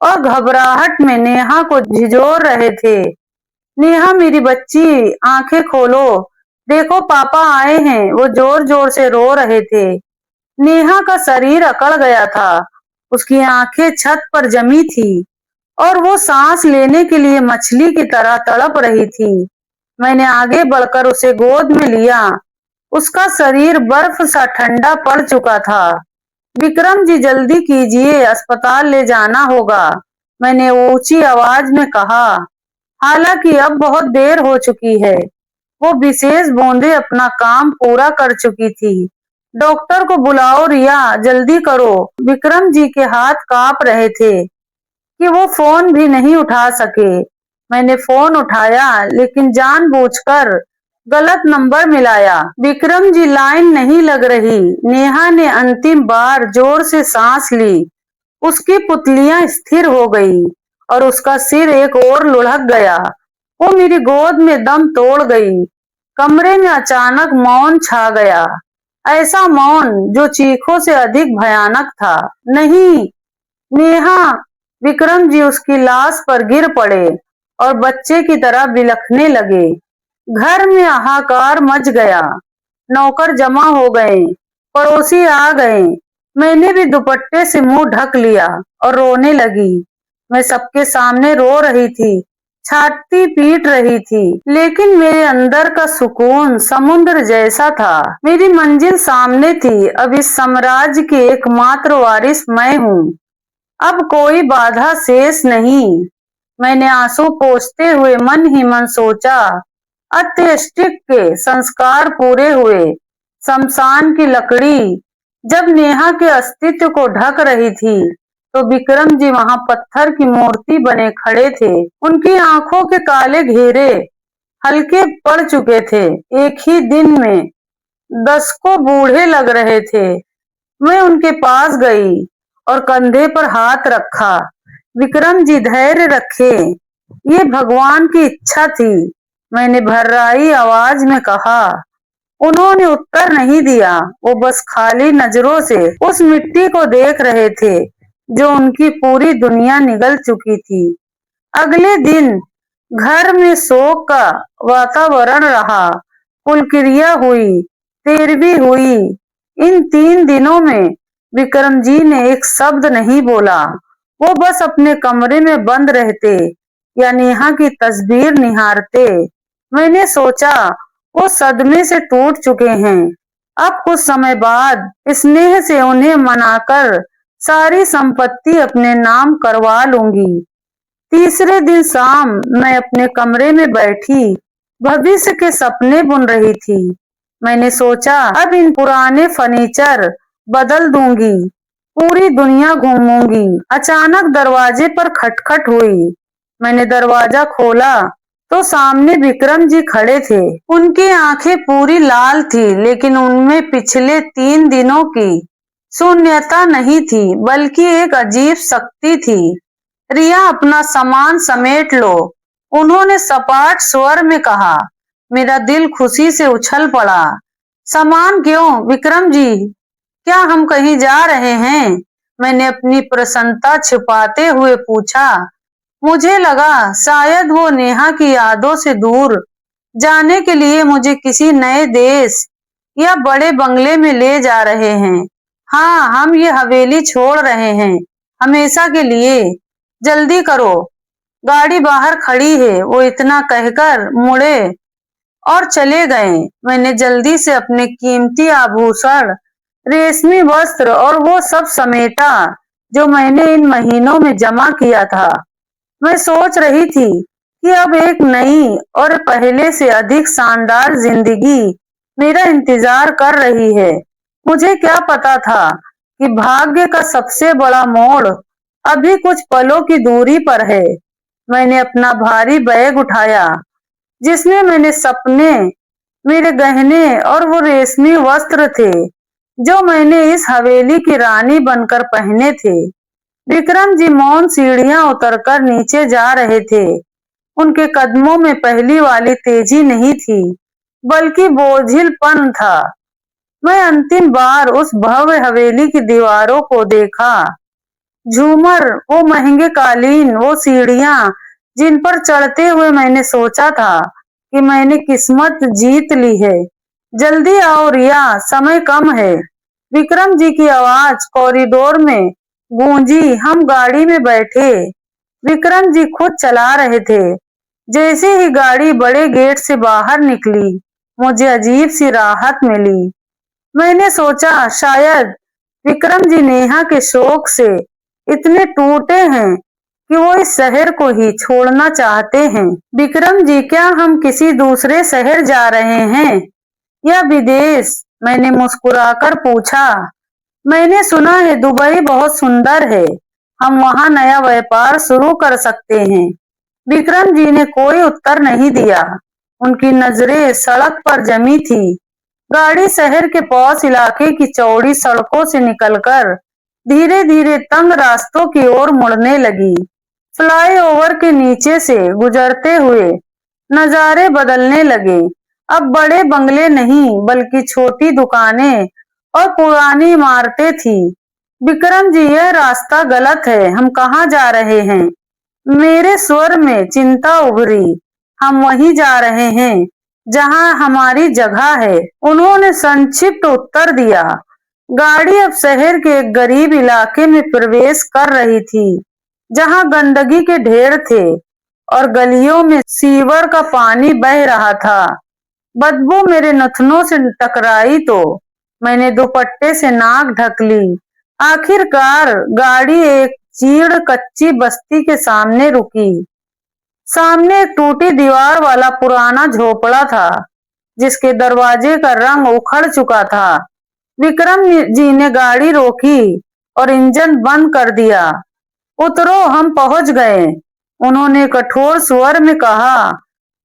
Speaker 1: और घबराहट में नेहा को झिझोर रहे थे। नेहा मेरी बच्ची, आंखें खोलो, देखो पापा आए हैं। वो जोर जोर से रो रहे थे। नेहा का शरीर अकड़ गया था। उसकी आंखें छत पर जमी थी और वो सांस लेने के लिए मछली की तरह तड़प रही थी। मैंने आगे बढ़कर उसे गोद में लिया। उसका शरीर बर्फ सा ठंडा पड़ चुका था। विक्रम जी जल्दी कीजिए, अस्पताल ले जाना होगा, मैंने ऊंची आवाज में कहा। हालांकि अब बहुत देर हो चुकी है। वो विशेष बूंदें अपना काम पूरा कर चुकी थी। डॉक्टर को बुलाओ रिया, जल्दी करो। विक्रम जी के हाथ कांप रहे थे कि वो फोन भी नहीं उठा सके। मैंने फोन उठाया, लेकिन जानबूझकर गलत नंबर मिलाया। विक्रम जी, लाइन नहीं लग रही। नेहा ने अंतिम बार जोर से सांस ली। उसकी पुतलियां स्थिर हो गई और उसका सिर एक ओर लुढ़क गया। वो मेरी गोद में दम तोड़ गई। कमरे में अचानक मौन छा गया, ऐसा मौन जो चीखों से अधिक भयानक था। नहीं, नेहा! विक्रम जी उसकी लाश पर गिर पड़े और बच्चे की तरह बिलखने लगे। घर में हाहाकार मच गया। नौकर जमा हो गए, पड़ोसी आ गए। मैंने भी दुपट्टे से मुंह ढक लिया और रोने लगी। मैं सबके सामने रो रही थी, छाती पीट रही थी, लेकिन मेरे अंदर का सुकून समुद्र जैसा था। मेरी मंजिल सामने थी। अब इस साम्राज्य की एकमात्र वारिस मैं हूँ। अब कोई बाधा शेष नहीं। मैंने आंसू पोंछते हुए मन ही मन सोचा, अंत्येष्टि के संस्कार पूरे हुए। शमशान की लकड़ी जब नेहा के अस्तित्व को ढक रही थी, तो विक्रम जी वहां पत्थर की मूर्ति बने खड़े थे। उनकी आंखों के काले घेरे हल्के पड़ चुके थे। एक ही दिन में दशकों बूढ़े लग रहे थे। मैं उनके पास गई और कंधे पर हाथ रखा। विक्रम जी, धैर्य रखे, ये भगवान की इच्छा थी, मैंने भर्राई आवाज में कहा। उन्होंने उत्तर नहीं दिया। वो बस खाली नजरों से उस मिट्टी को देख रहे थे जो उनकी पूरी दुनिया निगल चुकी थी। अगले दिन घर में शोक का वातावरण रहा। कुलक्रिया हुई, तेरवी हुई। इन 3 दिनों में विक्रम जी ने एक शब्द नहीं बोला। वो बस अपने कमरे में बंद रहते या नेहा की तस्वीर निहारते। मैंने सोचा, वो सदमे से टूट चुके हैं। अब कुछ समय बाद स्नेह से उन्हें मनाकर सारी संपत्ति अपने नाम करवा लूंगी। तीसरे दिन शाम मैं अपने कमरे में बैठी भविष्य के सपने बुन रही थी। मैंने सोचा, अब इन पुराने फर्नीचर बदल दूंगी, पूरी दुनिया घूमूंगी। अचानक दरवाजे पर खटखट हुई। मैंने दरवाजा खोला तो सामने विक्रम जी खड़े थे। उनकी आंखें पूरी लाल थी, लेकिन उनमें पिछले 3 दिनों की शून्यता नहीं थी, बल्कि एक अजीब शक्ति थी। रिया, अपना सामान समेट लो, उन्होंने सपाट स्वर में कहा। मेरा दिल खुशी से उछल पड़ा। सामान क्यों विक्रम जी? क्या हम कहीं जा रहे हैं? मैंने अपनी प्रसन्नता छिपाते हुए पूछा। मुझे लगा शायद वो नेहा की यादों से दूर जाने के लिए मुझे किसी नए देश या बड़े बंगले में ले जा रहे हैं। हाँ, हम ये हवेली छोड़ रहे हैं, हमेशा के लिए। जल्दी करो, गाड़ी बाहर खड़ी है। वो इतना कहकर मुड़े और चले गए। मैंने जल्दी से अपने कीमती आभूषण, रेशमी वस्त्र और वो सब समेटा जो मैंने इन महीनों में जमा किया था। मैं सोच रही थी कि अब एक नई और पहले से अधिक शानदार जिंदगी मेरा इंतजार कर रही है। मुझे क्या पता था कि भाग्य का सबसे बड़ा मोड़ अभी कुछ पलों की दूरी पर है। मैंने अपना भारी बैग उठाया, जिसमें मैंने सपने, मेरे गहने और वो रेशमी वस्त्र थे जो मैंने इस हवेली की रानी बनकर पहने थे। विक्रम जी मौन सीढ़ियां उतरकर नीचे जा रहे थे। उनके कदमों में पहली वाली तेजी नहीं थी, बल्कि बोझिलपन था। मैं अंतिम बार उस भव्य हवेली की दीवारों को देखा। झूमर, वो महंगे कालीन, वो सीढ़ियां जिन पर चढ़ते हुए मैंने सोचा था कि मैंने किस्मत जीत ली है। जल्दी आओ रिया, समय कम है। विक्रम जी की आवाज कॉरिडोर में गूंजी। हम गाड़ी में बैठे। विक्रम जी खुद चला रहे थे। जैसे ही गाड़ी बड़े गेट से बाहर निकली, मुझे अजीब सी राहत मिली। मैंने सोचा, शायद विक्रम जी नेहा के शोक से इतने टूटे हैं कि वो इस शहर को ही छोड़ना चाहते हैं। विक्रम जी, क्या हम किसी दूसरे शहर जा रहे हैं या विदेश? मैंने मुस्कुराकर पूछा। मैंने सुना है दुबई बहुत सुंदर है, हम वहां नया व्यापार शुरू कर सकते हैं। विक्रम जी ने कोई उत्तर नहीं दिया। उनकी नजरें सड़क पर जमी थी। गाड़ी शहर के पॉश इलाके की चौड़ी सड़कों से निकलकर धीरे धीरे तंग रास्तों की ओर मुड़ने लगी। फ्लाईओवर के नीचे से गुजरते हुए नजारे बदलने लगे। अब बड़े बंगले नहीं बल्कि छोटी दुकानें और पुरानी इमारतें थी। विक्रम जी, यह रास्ता गलत है, हम कहाँ जा रहे हैं? मेरे स्वर में चिंता उभरी। हम वहीं जा रहे हैं जहां हमारी जगह है, उन्होंने संक्षिप्त उत्तर दिया। गाड़ी अब शहर के एक गरीब इलाके में प्रवेश कर रही थी, जहां गंदगी के ढेर थे और गलियों में सीवर का पानी बह रहा था। बदबू मेरे नथनों से टकराई तो मैंने दुपट्टे से नाक ढक ली। आखिरकार गाड़ी एक चीड़ कच्ची बस्ती के सामने रुकी। सामने एक टूटी दीवार वाला पुराना झोपड़ा था, जिसके दरवाजे का रंग उखड़ चुका था। विक्रम जी ने गाड़ी रोकी और इंजन बंद कर दिया। उतरो, हम पहुंच गए, उन्होंने कठोर स्वर में कहा।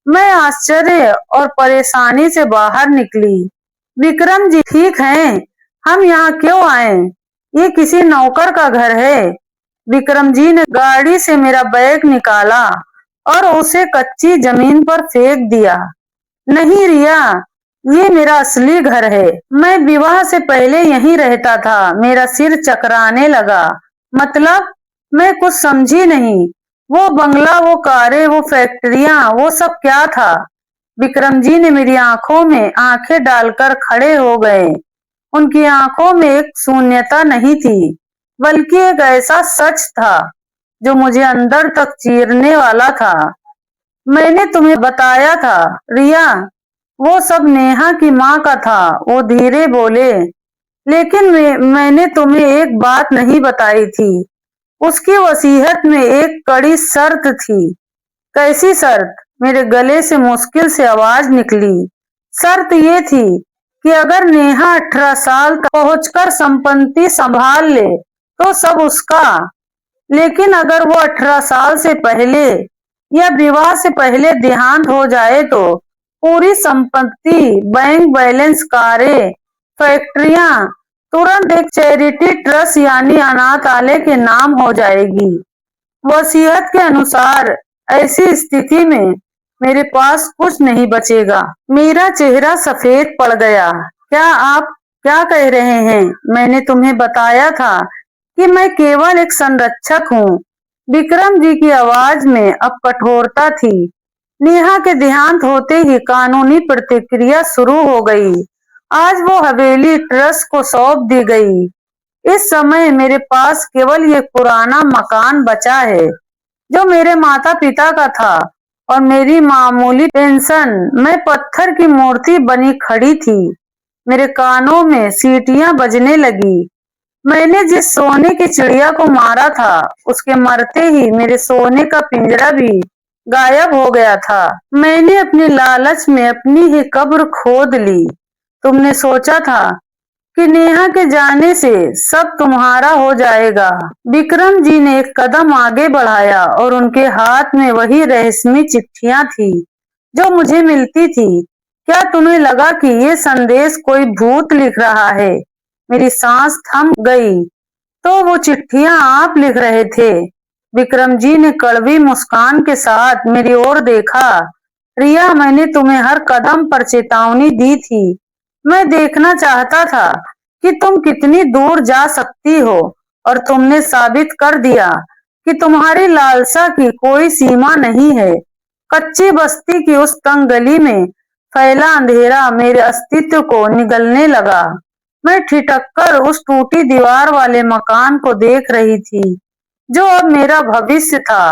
Speaker 1: मैं आश्चर्य और परेशानी से बाहर निकली। विक्रम जी, ठीक हैं, हम यहाँ क्यों आए? ये किसी नौकर का घर है। विक्रम जी ने गाड़ी से मेरा बैग निकाला और उसे कच्ची जमीन पर फेंक दिया। नहीं रिया, ये मेरा असली घर है। मैं विवाह से पहले यहीं रहता था। मेरा सिर चकराने लगा। मतलब? मैं कुछ समझी नहीं। वो बंगला, वो कारें, वो फैक्ट्रियां, वो सब क्या था? विक्रम जी ने मेरी आंखों में आंखें डालकर खड़े हो गए। उनकी आंखों में एक शून्यता नहीं थी, बल्कि एक ऐसा सच था जो मुझे अंदर तक चीरने वाला था। मैंने तुम्हें बताया था रिया, वो सब नेहा की माँ का था, वो धीरे बोले। लेकिन मैंने तुम्हें एक बात नहीं बताई थी। उसकी वसीयत में एक कड़ी शर्त थी। कैसी शर्त? मेरे गले से मुश्किल से आवाज निकली। शर्त ये थी कि अगर नेहा 18 साल तक पहुंचकर संपत्ति संभाल ले तो सब उसका, लेकिन अगर वो 18 साल से पहले या विवाह से पहले देहांत हो जाए तो पूरी संपत्ति, बैंक बैलेंस, कारें, फैक्ट्रियां तुरंत एक चैरिटी ट्रस्ट यानी अनाथालय के नाम हो जाएगी। वसीयत के अनुसार ऐसी स्थिति में मेरे पास कुछ नहीं बचेगा। मेरा चेहरा सफेद पड़ गया। क्या आप क्या कह रहे हैं? मैंने तुम्हें बताया था कि मैं केवल एक संरक्षक हूँ। विक्रम जी की आवाज में अब कठोरता थी। नेहा के देहांत होते ही कानूनी प्रतिक्रिया शुरू हो गई। आज वो हवेली ट्रस्ट को सौंप दी गई। इस समय मेरे पास केवल ये पुराना मकान बचा है जो मेरे माता पिता का था, और मेरी मामूली पेंशन। मैं पत्थर की मूर्ति बनी खड़ी थी। मेरे कानों में सीटियां बजने लगी। मैंने जिस सोने की चिड़िया को मारा था, उसके मरते ही मेरे सोने का पिंजरा भी गायब हो गया था। मैंने अपने लालच में अपनी ही कब्र खोद ली। तुमने सोचा था कि नेहा के जाने से सब तुम्हारा हो जाएगा। विक्रम जी ने एक कदम आगे बढ़ाया और उनके हाथ में वही रहस्यमयी चिट्ठियां थी जो मुझे मिलती थी। क्या तुम्हें लगा कि ये संदेश कोई भूत लिख रहा है? मेरी सांस थम गई। तो वो चिट्ठियां आप लिख रहे थे? विक्रम जी ने कड़वी मुस्कान के साथ मेरी ओर देखा। रिया, मैंने तुम्हें हर कदम पर चेतावनी दी थी। मैं देखना चाहता था कि तुम कितनी दूर जा सकती हो, और तुमने साबित कर दिया कि तुम्हारी लालसा की कोई सीमा नहीं है। कच्ची बस्ती की उस तंग गली में फैला अंधेरा मेरे अस्तित्व को निगलने लगा। मैं ठिठक कर उस टूटी दीवार वाले मकान को देख रही थी जो अब मेरा भविष्य था।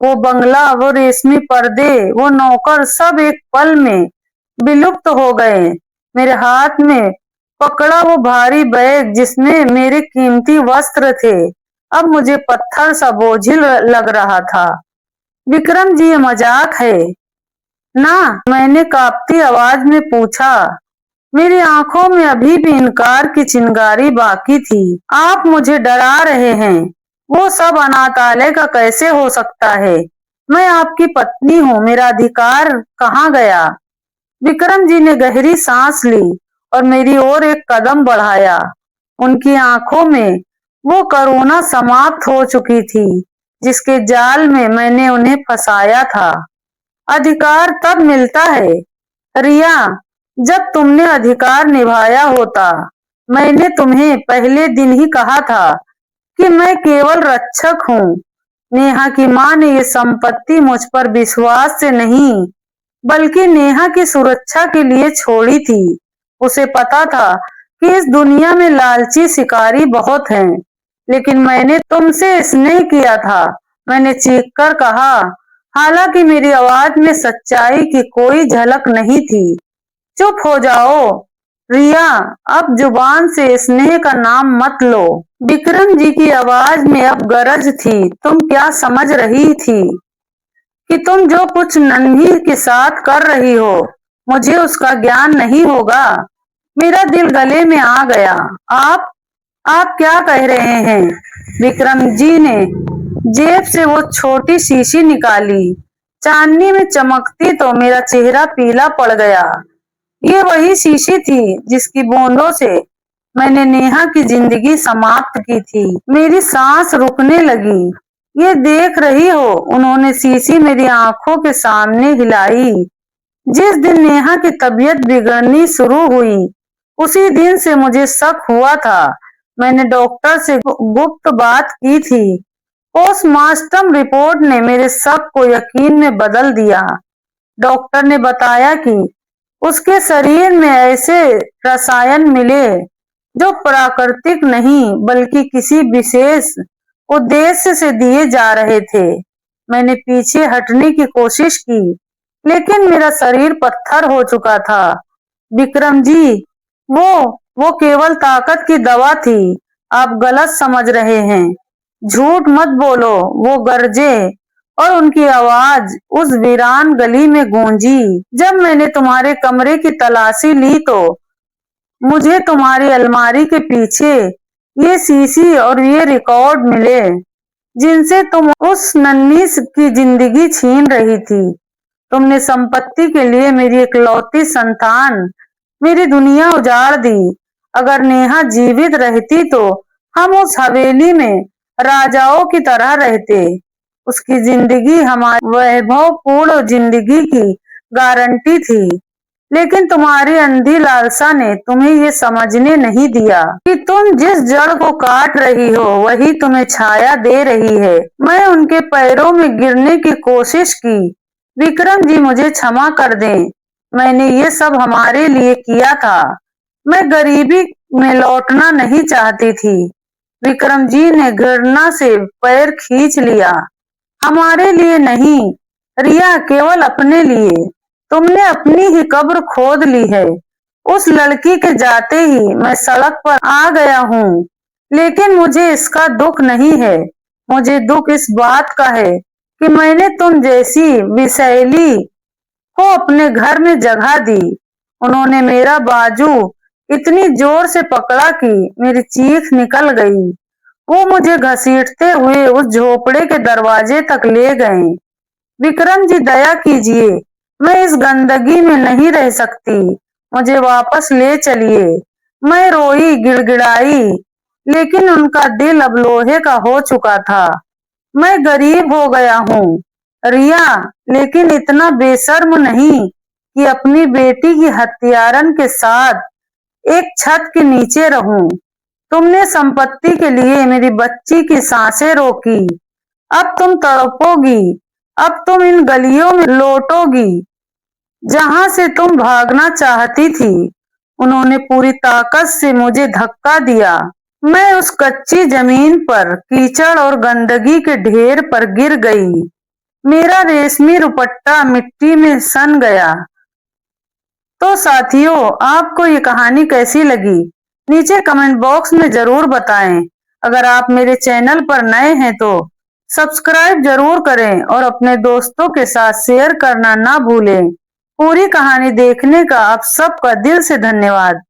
Speaker 1: वो बंगला, वो रेशमी पर्दे, वो नौकर, सब एक पल में विलुप्त हो गए। मेरे हाथ में पकड़ा वो भारी बैग जिसमें मेरे कीमती वस्त्र थे। अब मुझे पत्थर सा बोझिल लग रहा था। विक्रम जी, ये मजाक है ना? मैंने कांपती आवाज में पूछा। मेरी आंखों में अभी भी इनकार की चिंगारी बाकी थी। आप मुझे डरा रहे हैं। वो सब अनाथालय का कैसे हो सकता है? मैं आपकी पत्नी हूँ, मेरा अधिकार कहाँ गया? विक्रम जी ने गहरी सांस ली और मेरी ओर एक कदम बढ़ाया। उनकी आंखों में वो करुणा समाप्त हो चुकी थी जिसके जाल में मैंने उन्हें फंसाया था। अधिकार तब मिलता है रिया, जब तुमने अधिकार निभाया होता। मैंने तुम्हें पहले दिन ही कहा था कि मैं केवल रक्षक हूँ। नेहा की माँ ने ये संपत्ति मुझ पर विश्वास से नहीं, बल्कि नेहा की सुरक्षा के लिए छोड़ी थी। उसे पता था कि इस दुनिया में लालची शिकारी बहुत हैं, लेकिन मैंने तुमसे स्नेह किया था। मैंने चीखकर कहा, हालांकि मेरी आवाज में सच्चाई की कोई झलक नहीं थी। चुप हो जाओ रिया, अब जुबान से स्नेह का नाम मत लो। विक्रम जी की आवाज में अब गरज थी। तुम क्या समझ रही थी कि तुम जो कुछ नन्ही के साथ कर रही हो, मुझे उसका ज्ञान नहीं होगा? मेरा दिल गले में आ गया। आप क्या कह रहे हैं? विक्रम जी ने जेब से वो छोटी शीशी निकाली। चांदनी में चमकती तो मेरा चेहरा पीला पड़ गया। ये वही शीशी थी जिसकी बूंदों से मैंने नेहा की जिंदगी समाप्त की थी। मेरी सांस रुकने लगी। ये देख रही हो? उन्होंने शीशी मेरी आंखों के सामने हिलाई। जिस दिन नेहा की तबीयत बिगड़नी शुरू हुई, उसी दिन से मुझे शक हुआ था। मैंने डॉक्टर से गुप्त बात की थी। पोस्टमार्टम रिपोर्ट ने मेरे शक को यकीन में बदल दिया। डॉक्टर ने बताया कि उसके शरीर में ऐसे रसायन मिले जो प्राकृतिक नहीं, बल्कि किसी विशेष उद्देश्य से दिए जा रहे थे। मैंने पीछे हटने की कोशिश की, लेकिन मेरा शरीर पत्थर हो चुका था। विक्रम जी, वो केवल ताकत की दवा थी। आप गलत समझ रहे हैं। झूठ मत बोलो, वो गरजे और उनकी आवाज उस वीरान गली में गूंजी। जब मैंने तुम्हारे कमरे की तलाशी ली तो मुझे तुम्हारी अलमारी के पीछे ये शीशी और ये रिकॉर्ड मिले जिनसे तुम उस नन्ही की जिंदगी छीन रही थी। तुमने संपत्ति के लिए मेरी इकलौती संतान, मेरी दुनिया उजाड़ दी। अगर नेहा जीवित रहती तो हम उस हवेली में राजाओं की तरह रहते। उसकी जिंदगी हमारी वैभवपूर्ण जिंदगी की गारंटी थी। लेकिन तुम्हारी अंधी लालसा ने तुम्हें ये समझने नहीं दिया कि तुम जिस जड़ को काट रही हो वही तुम्हें छाया दे रही है। मैं उनके पैरों में गिरने की कोशिश की। विक्रम जी, मुझे क्षमा कर दें। मैंने ये सब हमारे लिए किया था। मैं गरीबी में लौटना नहीं चाहती थी। विक्रम जी ने घृणा से पैर खींच लिया। हमारे लिए नहीं रिया, केवल अपने लिए। तुमने अपनी ही कब्र खोद ली है। उस लड़की के जाते ही मैं सड़क पर आ गया हूँ, लेकिन मुझे इसका दुख नहीं है। मुझे दुख इस बात का है कि मैंने तुम जैसी विषैली को अपने घर में जगह दी। उन्होंने मेरा बाजू इतनी जोर से पकड़ा कि मेरी चीख निकल गई। वो मुझे घसीटते हुए उस झोपड़े के दरवाजे तक ले गए। विक्रम जी, दया कीजिए, मैं इस गंदगी में नहीं रह सकती। मुझे वापस ले चलिए। मैं रोई, गिड़गिड़ाई, लेकिन उनका दिल अब लोहे का हो चुका था। मैं गरीब हो गया हूँ रिया, लेकिन इतना बेशर्म नहीं कि अपनी बेटी की हत्यारन के साथ एक छत के नीचे रहूं। तुमने संपत्ति के लिए मेरी बच्ची की सांसें रोकी। अब तुम तड़पोगी। अब तुम इन गलियों में लौटोगी जहां से तुम भागना चाहती थी। उन्होंने पूरी ताकत से मुझे धक्का दिया। मैं उस कच्ची जमीन पर कीचड़ और गंदगी के ढेर पर गिर गई। मेरा रेशमी दुपट्टा मिट्टी में सन गया। तो साथियों, आपको ये कहानी कैसी लगी? नीचे कमेंट बॉक्स में जरूर बताएं। अगर आप मेरे चैनल पर नए हैं तो सब्सक्राइब जरूर करें और अपने दोस्तों के साथ शेयर करना ना भूलें। पूरी कहानी देखने का आप सबका दिल से धन्यवाद।